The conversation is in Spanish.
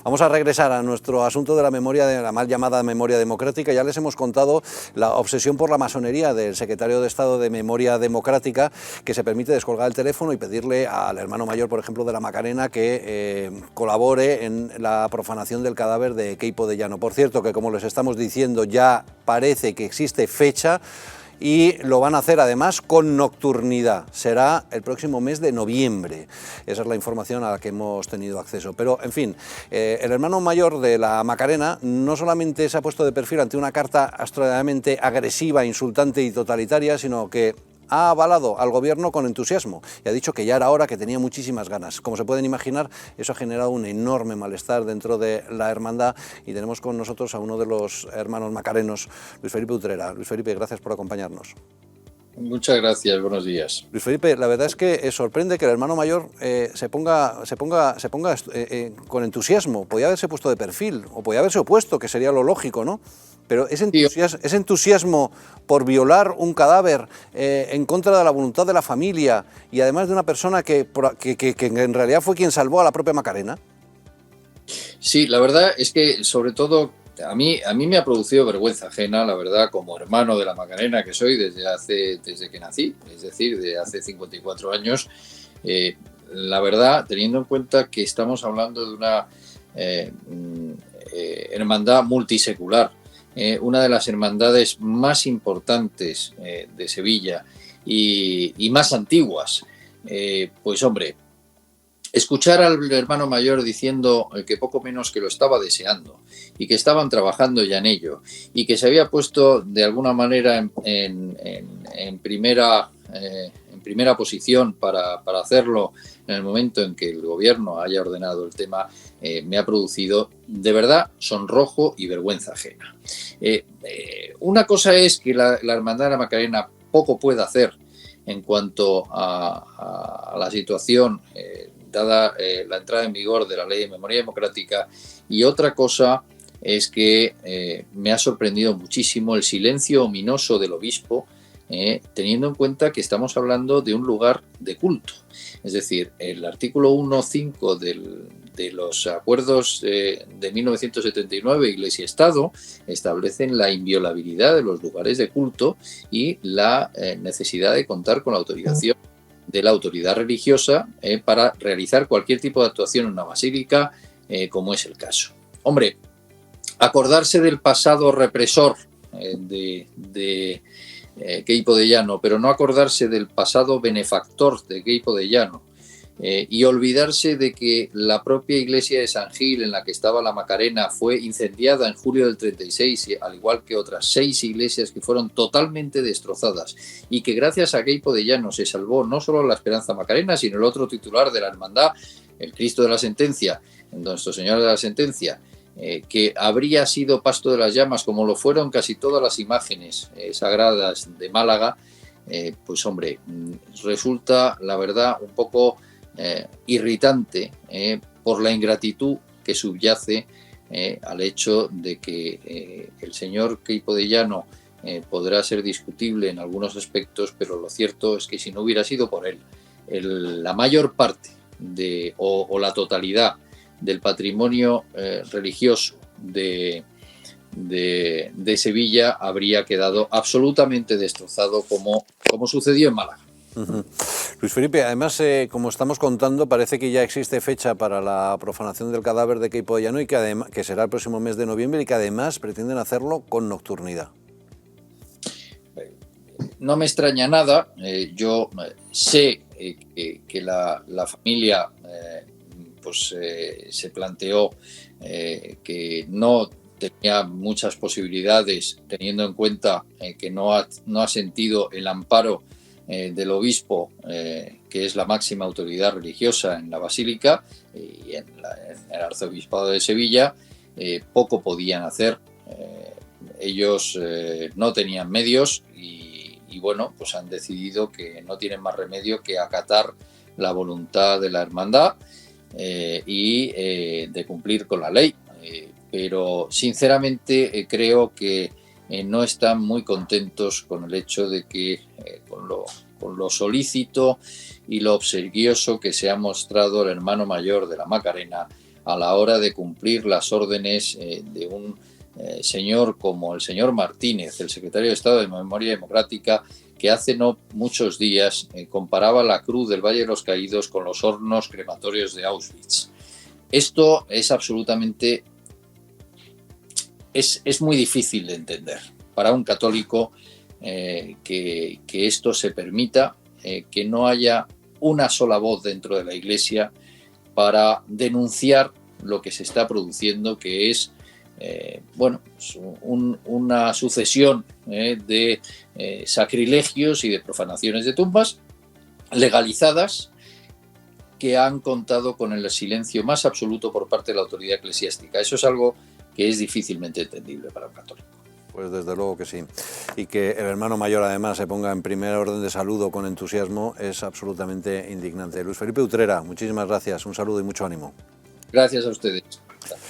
Vamos a regresar a nuestro asunto de la memoria, de la mal llamada memoria democrática. Ya les hemos contado la obsesión por la masonería del secretario de Estado de Memoria Democrática, que se permite descolgar el teléfono y pedirle al hermano mayor, por ejemplo, de la Macarena, que colabore en la profanación del cadáver de Queipo de Llano. Por cierto, que como les estamos diciendo, ya parece que existe fecha, y lo van a hacer además con nocturnidad. Será el próximo mes de noviembre. Esa es la información a la que hemos tenido acceso. Pero, en fin, el hermano mayor de la Macarena no solamente se ha puesto de perfil ante una carta extremadamente agresiva, insultante y totalitaria, sino que ha avalado al gobierno con entusiasmo y ha dicho que ya era hora, que tenía muchísimas ganas. Como se pueden imaginar, eso ha generado un enorme malestar dentro de la hermandad, y tenemos con nosotros a uno de los hermanos macarenos, Luis Felipe Utrera. Luis Felipe, gracias por acompañarnos. Muchas gracias, buenos días. Luis Felipe, la verdad es que sorprende que el hermano mayor se ponga con entusiasmo. Podía haberse puesto de perfil o podía haberse opuesto, que sería lo lógico, ¿no? Pero ese entusiasmo por violar un cadáver en contra de la voluntad de la familia, y además de una persona que en realidad fue quien salvó a la propia Macarena. Sí, la verdad es que sobre todo a mí me ha producido vergüenza ajena, la verdad, como hermano de la Macarena que soy desde que nací, es decir, de hace 54 años. La verdad, teniendo en cuenta que estamos hablando de una hermandad multisecular, una de las hermandades más importantes de Sevilla y más antiguas, pues hombre, escuchar al hermano mayor diciendo que poco menos que lo estaba deseando y que estaban trabajando ya en ello y que se había puesto de alguna manera en primera posición para hacerlo en el momento en que el gobierno haya ordenado el tema, me ha producido de verdad sonrojo y vergüenza ajena. Una cosa es que la Hermandad de la Macarena poco puede hacer en cuanto a la situación dada la entrada en vigor de la Ley de Memoria Democrática, y otra cosa es que me ha sorprendido muchísimo el silencio ominoso del obispo, teniendo en cuenta que estamos hablando de un lugar de culto. Es decir, el artículo 1.5 de los acuerdos de 1979, Iglesia y Estado, establecen la inviolabilidad de los lugares de culto y la necesidad de contar con la autorización de la autoridad religiosa para realizar cualquier tipo de actuación en una basílica, como es el caso. Hombre, acordarse del pasado represor de Queipo de Llano, pero no acordarse del pasado benefactor de Queipo de Llano, y olvidarse de que la propia iglesia de San Gil, en la que estaba la Macarena, fue incendiada en julio del 36, al igual que otras 6 iglesias que fueron totalmente destrozadas, y que gracias a Queipo de Llano se salvó no solo la Esperanza Macarena, sino el otro titular de la hermandad, el Cristo de la Sentencia, Nuestro Señor de la Sentencia, que habría sido pasto de las llamas, como lo fueron casi todas las imágenes sagradas de Málaga. Pues hombre, resulta la verdad un poco irritante por la ingratitud que subyace al hecho de que el señor Queipo de Llano podrá ser discutible en algunos aspectos, pero lo cierto es que si no hubiera sido por él, la mayor parte o la totalidad del patrimonio religioso de Sevilla habría quedado absolutamente destrozado, como sucedió en Málaga. Luis Felipe, además, como estamos contando, parece que ya existe fecha para la profanación del cadáver de Queipo de Llano, y que será el próximo mes de noviembre, y que además pretenden hacerlo con nocturnidad. No me extraña nada. Yo sé que la familia se planteó que no tenía muchas posibilidades, teniendo en cuenta que no ha sentido el amparo del obispo, que es la máxima autoridad religiosa en la basílica y en el arzobispado de Sevilla. Poco podían hacer. Ellos no tenían medios y bueno, pues han decidido que no tienen más remedio que acatar la voluntad de la hermandad y de cumplir con la ley. Pero sinceramente creo que no están muy contentos con el hecho de que con lo solícito y lo obsequioso que se ha mostrado el hermano mayor de la Macarena a la hora de cumplir las órdenes de un señor como el señor Martínez, el secretario de Estado de Memoria Democrática, que hace no muchos días comparaba la cruz del Valle de los Caídos con los hornos crematorios de Auschwitz. Esto es absolutamente... Es muy difícil de entender para un católico que esto se permita, que no haya una sola voz dentro de la Iglesia para denunciar lo que se está produciendo, que es una sucesión de sacrilegios y de profanaciones de tumbas legalizadas, que han contado con el silencio más absoluto por parte de la autoridad eclesiástica. Eso es algo que es difícilmente entendible para un católico. Pues desde luego que sí. Y que el hermano mayor además se ponga en primer orden de saludo con entusiasmo es absolutamente indignante. Luis Felipe Utrera, muchísimas gracias, un saludo y mucho ánimo. Gracias a ustedes.